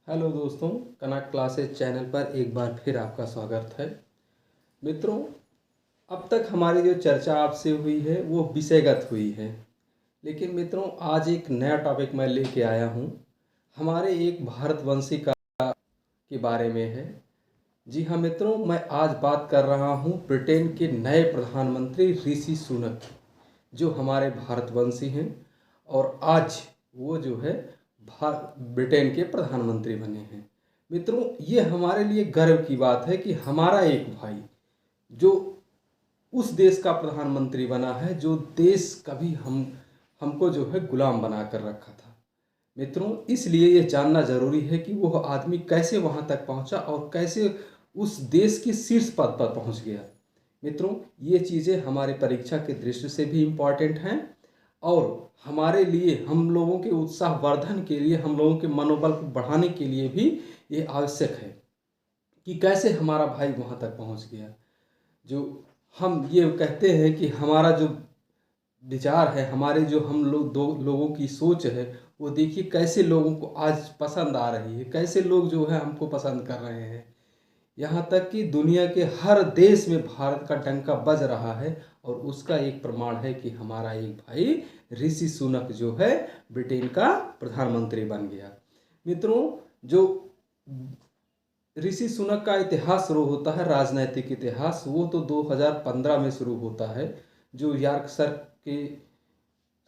Hello दोस्तों, कनक classes channel पर एक बार फिर आपका स्वागत है। मित्रों, अब तक हमारी जो चर्चा आपसे हुई है वो विषयगत हुई है, लेकिन मित्रों आज एक नया टॉपिक मैं लेके आया हूँ। हमारे एक भारतवंशी के बारे में है। जी हाँ मित्रों, मैं आज बात कर रहा हूँ ब्रिटेन के नए प्रधानमंत्री ऋषि सुनक की, जो हमारे भारतवंशी हैं और आज वो जो है ब्रिटेन के प्रधानमंत्री बने हैं। मित्रों, ये हमारे लिए गर्व की बात है कि हमारा एक भाई जो उस देश का प्रधानमंत्री बना है जो देश कभी हमको जो है गुलाम बना कर रखा था। मित्रों, इसलिए ये जानना जरूरी है कि वह आदमी कैसे वहां तक पहुंचा और कैसे उस देश के शीर्ष पद पर पहुंच गया। मित्रों, ये चीज़ें हमारे परीक्षा के दृष्टि से भी इम्पॉर्टेंट हैं और हमारे लिए, हम लोगों के उत्साहवर्धन के लिए, हम लोगों के मनोबल को बढ़ाने के लिए भी ये आवश्यक है कि कैसे हमारा भाई वहां तक पहुंच गया। जो हम ये कहते हैं कि हमारा जो विचार है, हमारे जो हम लोग दो लोगों की सोच है, वो देखिए कैसे लोगों को आज पसंद आ रही है, कैसे लोग जो है हमको पसंद कर रहे हैं। यहाँ तक कि दुनिया के हर देश में भारत का डंका बज रहा है और उसका एक प्रमाण है कि हमारा एक भाई ऋषि सुनक जो है ब्रिटेन का प्रधानमंत्री बन गया। मित्रों, जो ऋषि सुनक का इतिहास शुरू होता है, राजनैतिक इतिहास, वो तो 2015 में शुरू होता है, जो यॉर्कशायर के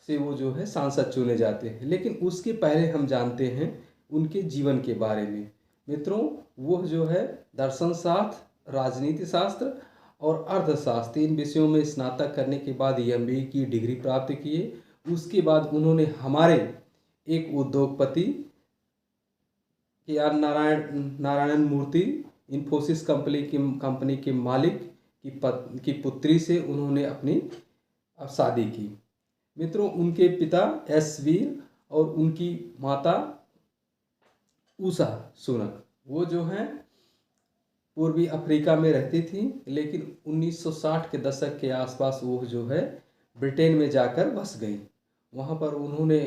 से वो जो है सांसद चुने जाते हैं। लेकिन उसके पहले हम जानते हैं उनके जीवन के बारे में। मित्रों, वो जो है दर्शन शास्त्र, राजनीति शास्त्र और अर्थशास्त्र, इन विषयों में स्नातक करने के बाद एमबीए की डिग्री प्राप्त किए। उसके बाद उन्होंने हमारे एक उद्योगपति के आर नारायण मूर्ति, इन्फोसिस कंपनी के मालिक की पुत्री से उन्होंने अपनी शादी की। मित्रों, उनके पिता एस वीर और उनकी माता उषा सुनक, वो जो हैं पूर्वी अफ्रीका में रहती थी, लेकिन 1960 के दशक के आसपास वो जो है ब्रिटेन में जाकर बस गई। वहाँ पर उन्होंने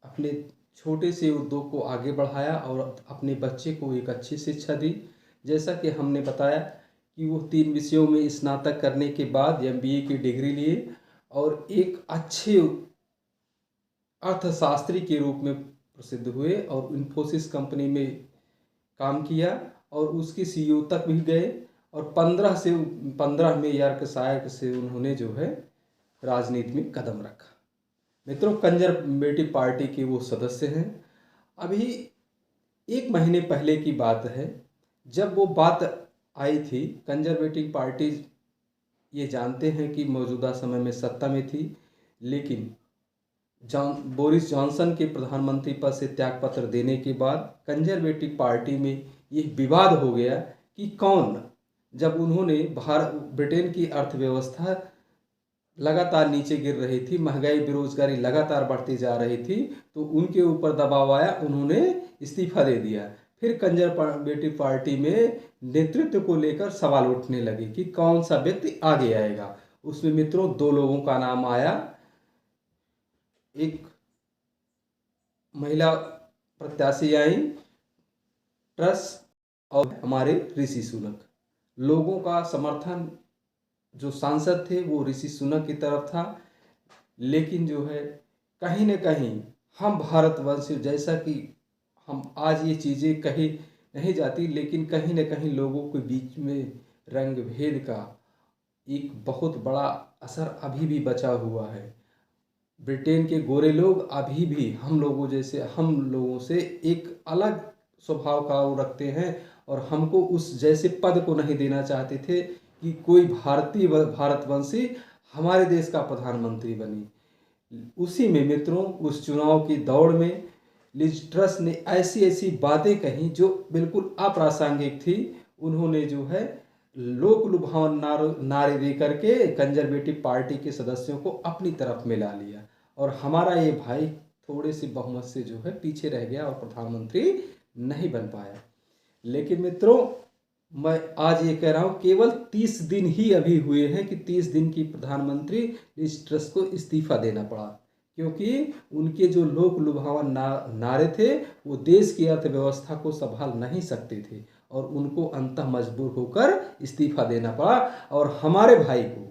अपने छोटे से उद्योग को आगे बढ़ाया और अपने बच्चे को एक अच्छी शिक्षा दी। जैसा कि हमने बताया कि वो 3 विषयों में स्नातक करने के बाद एमबीए की डिग्री लिए और एक अच्छे अर्थशास्त्री के रूप में प्रसिद्ध हुए और इन्फोसिस कंपनी में काम किया और उसकी सीईओ तक भी गए और 15 में यॉर्कशायर से उन्होंने जो है राजनीति में कदम रखा। मित्रों, कंजरवेटिव पार्टी के वो सदस्य हैं। अभी 1 महीने पहले की बात है जब वो बात आई थी। कंजरवेटिव पार्टी, ये जानते हैं कि मौजूदा समय में सत्ता में थी, लेकिन बोरिस जॉनसन के प्रधानमंत्री पद से त्यागपत्र देने के बाद कंजरवेटिव पार्टी में ये विवाद हो गया कि कौन, जब उन्होंने ब्रिटेन की अर्थव्यवस्था लगातार नीचे गिर रही थी, महंगाई बेरोजगारी लगातार बढ़ती जा रही थी, तो उनके ऊपर दबाव आया, उन्होंने इस्तीफा दे दिया। फिर कंजरवेटिव पार्टी में नेतृत्व को लेकर सवाल उठने लगे कि कौन सा व्यक्ति आगे आएगा। उसमें मित्रों 2 लोगों का नाम आया। एक महिला प्रत्याशी आई, ट्रस, और हमारे ऋषि सुनक। लोगों का समर्थन, जो सांसद थे वो ऋषि सुनक की तरफ था, लेकिन जो है कहीं न कहीं हम भारतवंशी, जैसा कि हम आज ये चीज़ें कही नहीं जाती, लेकिन कहीं न कहीं लोगों के बीच में रंग भेद का एक बहुत बड़ा असर अभी भी बचा हुआ है। ब्रिटेन के गोरे लोग अभी भी हम लोगों से एक अलग स्वभाव का वो रखते हैं और हमको उस जैसे पद को नहीं देना चाहते थे कि कोई भारतवंशी हमारे देश का प्रधानमंत्री बने। उसी में मित्रों, उस चुनाव की दौड़ में लिज ट्रस ने ऐसी ऐसी बातें कही जो बिल्कुल अप्रासंगिक थी। उन्होंने जो है लोक लुभावन नारे दे करके कंजरवेटिव पार्टी के सदस्यों को अपनी तरफ मिला लिया और हमारा ये भाई थोड़े से बहुमत से जो है पीछे रह गया और प्रधानमंत्री नहीं बन पाया। लेकिन मित्रों, मैं आज ये कह रहा हूँ, केवल 30 दिन ही अभी हुए हैं कि 30 दिन की प्रधानमंत्री लिज ट्रस को इस्तीफा देना पड़ा, क्योंकि उनके जो लोक लुभावन नारे थे वो देश की अर्थव्यवस्था को संभाल नहीं सकते थे और उनको अंततः मजबूर होकर इस्तीफा देना पड़ा। और हमारे भाई को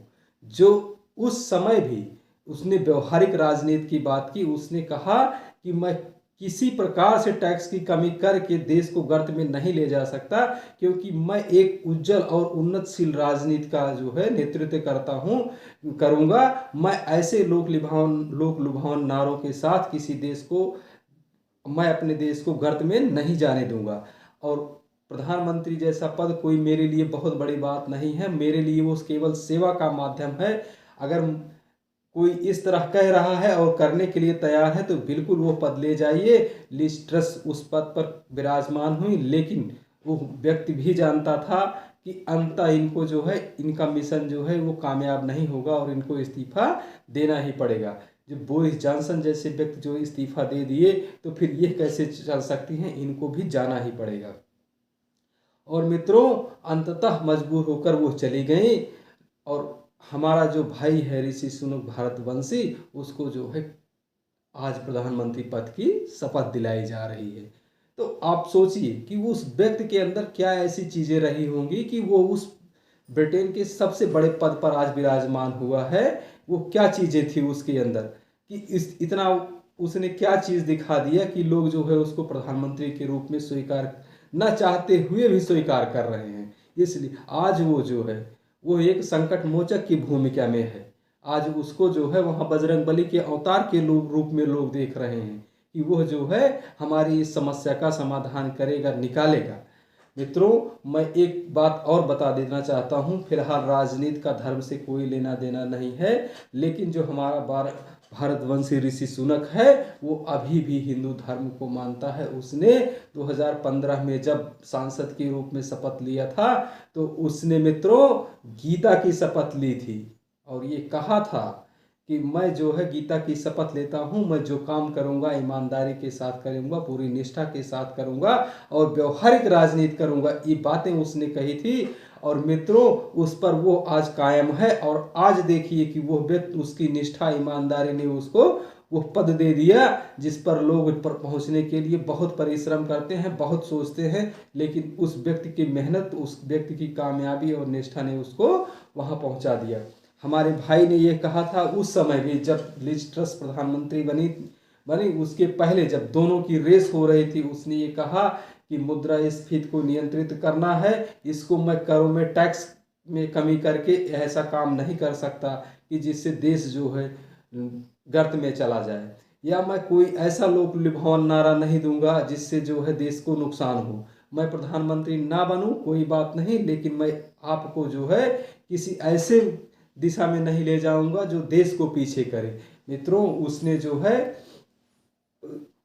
जो उस समय भी उसने व्यवहारिक राजनीति की बात की, उसने कहा कि मैं किसी प्रकार से टैक्स की कमी करके देश को गर्त में नहीं ले जा सकता, क्योंकि मैं एक उज्जवल और उन्नतशील राजनीति का जो है नेतृत्व करूंगा। मैं ऐसे लोक लुभावन नारों के साथ किसी देश को, मैं अपने देश को गर्त में नहीं जाने दूंगा। और प्रधानमंत्री जैसा पद कोई मेरे लिए बहुत बड़ी बात नहीं है, मेरे लिए वो केवल सेवा का माध्यम है। अगर कोई इस तरह कह रहा है और करने के लिए तैयार है तो बिल्कुल वो पद ले जाइए। लिज ट्रस उस पद पर विराजमान हुई, लेकिन वो व्यक्ति भी जानता था कि अंततः इनको जो है, इनका मिशन जो है वो कामयाब नहीं होगा और इनको इस्तीफा देना ही पड़ेगा। जो बोरिस जॉनसन जैसे व्यक्ति जो इस्तीफा दे दिए तो फिर ये कैसे चल सकती हैं, इनको भी जाना ही पड़ेगा। और मित्रों, अंततः मजबूर होकर वो चली गई और हमारा जो भाई है ऋषि सुनक भारतवंशी, उसको जो है आज प्रधानमंत्री पद की शपथ दिलाई जा रही है। तो आप सोचिए कि उस व्यक्ति के अंदर क्या ऐसी चीजें रही होंगी कि वो उस ब्रिटेन के सबसे बड़े पद पर आज विराजमान हुआ है। वो क्या चीजें थी उसके अंदर कि इतना उसने क्या चीज दिखा दिया कि लोग जो है उसको प्रधानमंत्री के रूप में स्वीकार न चाहते हुए भी स्वीकार कर रहे हैं। इसलिए आज वो जो है वो एक संकट मोचक की भूमिका में है। आज उसको जो है वहाँ बजरंगबली के अवतार के रूप में लोग देख रहे हैं कि वह जो है हमारी इस समस्या का समाधान करेगा, निकालेगा। मित्रों, मैं एक बात और बता देना चाहता हूँ। फिलहाल राजनीति का धर्म से कोई लेना देना नहीं है, लेकिन जो हमारा भारतवंशी ऋषि सुनक है वो अभी भी हिंदू धर्म को मानता है। उसने 2015 में जब सांसद के रूप में शपथ लिया था तो उसने मित्रों गीता की शपथ ली थी और ये कहा था कि मैं जो है गीता की शपथ लेता हूँ, मैं जो काम करूँगा ईमानदारी के साथ करूँगा, पूरी निष्ठा के साथ करूँगा और व्यवहारिक राजनीति करूँगा। ये बातें उसने कही थी और मित्रों उस पर वो आज कायम है। और आज देखिए कि वो व्यक्ति, उसकी निष्ठा ईमानदारी ने उसको वो पद दे दिया जिस पर लोग पर पहुंचने के लिए बहुत परिश्रम करते हैं, बहुत सोचते हैं, लेकिन उस व्यक्ति की मेहनत, उस व्यक्ति की कामयाबी और निष्ठा ने उसको वहां पहुंचा दिया। हमारे भाई ने ये कहा था उस समय भी जब लिज ट्रस प्रधानमंत्री बनी उसके पहले जब दोनों की रेस हो रही थी, उसने ये कहा कि मुद्रास्फीति को नियंत्रित करना है, इसको मैं करों में टैक्स में कमी करके ऐसा काम नहीं कर सकता कि जिससे देश जो है गर्त में चला जाए, या मैं कोई ऐसा लोक लुभावन नारा नहीं दूंगा जिससे जो है देश को नुकसान हो। मैं प्रधानमंत्री ना बनूं कोई बात नहीं, लेकिन मैं आपको जो है किसी ऐसे दिशा में नहीं ले जाऊंगा जो देश को पीछे करे। मित्रों, उसने जो है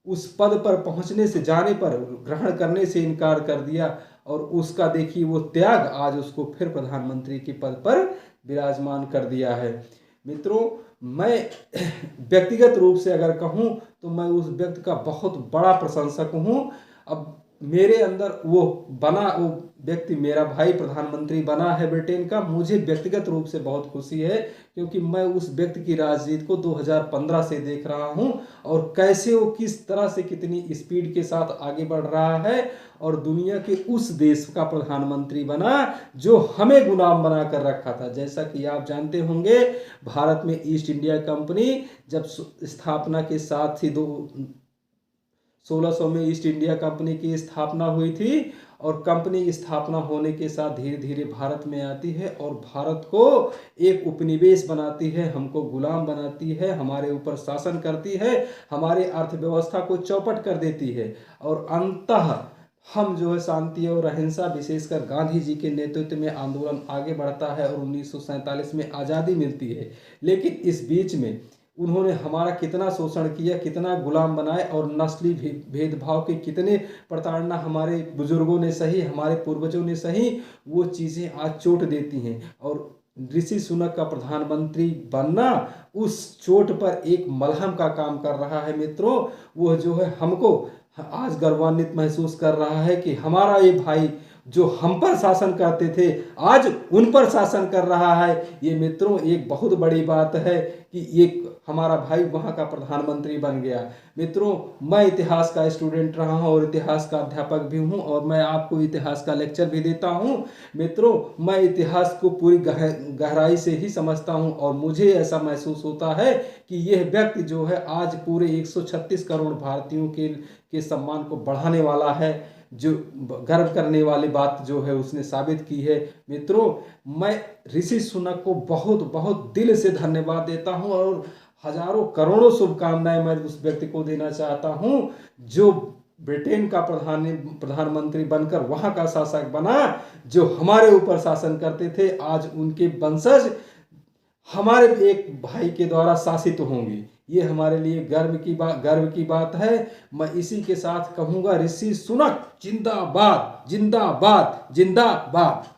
उस पद पर पहुंचने से, जाने पर ग्रहण करने से इनकार कर दिया और उसका देखिए वो त्याग आज उसको फिर प्रधानमंत्री के पद पर विराजमान कर दिया है। मित्रों, मैं व्यक्तिगत रूप से अगर कहूं तो मैं उस व्यक्ति का बहुत बड़ा प्रशंसक हूं। अब मेरे अंदर वो व्यक्ति, मेरा भाई प्रधानमंत्री बना है ब्रिटेन का, मुझे व्यक्तिगत रूप से बहुत खुशी है क्योंकि मैं उस व्यक्ति की राजनीति को 2015 से देख रहा हूं और कैसे वो किस तरह से कितनी स्पीड के साथ आगे बढ़ रहा है और दुनिया के उस देश का प्रधानमंत्री बना जो हमें गुलाम बना कर रखा था। जैसा कि आप जानते होंगे, भारत में ईस्ट इंडिया कंपनी जब स्थापना के साथ ही 1600 में ईस्ट इंडिया कंपनी की स्थापना हुई थी और कंपनी स्थापना होने के साथ धीरे धीरे भारत में आती है और भारत को एक उपनिवेश बनाती है, हमको गुलाम बनाती है, हमारे ऊपर शासन करती है, हमारे अर्थव्यवस्था को चौपट कर देती है और अंततः हम जो है शांति और अहिंसा, विशेषकर गांधी जी के नेतृत्व में आंदोलन आगे बढ़ता है और 1947 में आज़ादी मिलती है। लेकिन इस बीच में उन्होंने हमारा कितना शोषण किया, कितना गुलाम बनाए और नस्ली भेदभाव के कितने प्रताड़ना हमारे बुजुर्गों ने सही, हमारे पूर्वजों ने सही, वो चीज़ें आज चोट देती हैं। और ऋषि सुनक का प्रधानमंत्री बनना उस चोट पर एक मलहम का काम कर रहा है। मित्रों, वो जो है हमको आज गर्वान्वित महसूस कर रहा है कि हमारा ये भाई जो हम पर शासन करते थे आज उन पर शासन कर रहा है। ये मित्रों एक बहुत बड़ी बात है कि एक हमारा भाई वहाँ का प्रधानमंत्री बन गया। मित्रों, मैं इतिहास का स्टूडेंट रहा हूँ और इतिहास का अध्यापक भी हूँ और मैं आपको इतिहास का लेक्चर भी देता हूँ। मित्रों, मैं इतिहास को पूरी गहराई से ही समझता हूँ और मुझे ऐसा महसूस होता है कि यह व्यक्ति जो है आज पूरे 136 करोड़ भारतीयों के सम्मान को बढ़ाने वाला है। जो गर्व करने वाली बात जो है उसने साबित की है। मित्रों, मैं ऋषि सुनक को बहुत बहुत दिल से धन्यवाद देता हूं और हजारों करोड़ों शुभकामनाएं मैं उस व्यक्ति को देना चाहता हूं जो ब्रिटेन का प्रधानमंत्री बनकर वहां का शासक बना, जो हमारे ऊपर शासन करते थे, आज उनके वंशज हमारे एक भाई के द्वारा शासित होंगे। ये हमारे लिए गर्व की बात है। मैं इसी के साथ कहूँगा, ऋषि सुनक जिंदाबाद जिंदाबाद जिंदाबाद।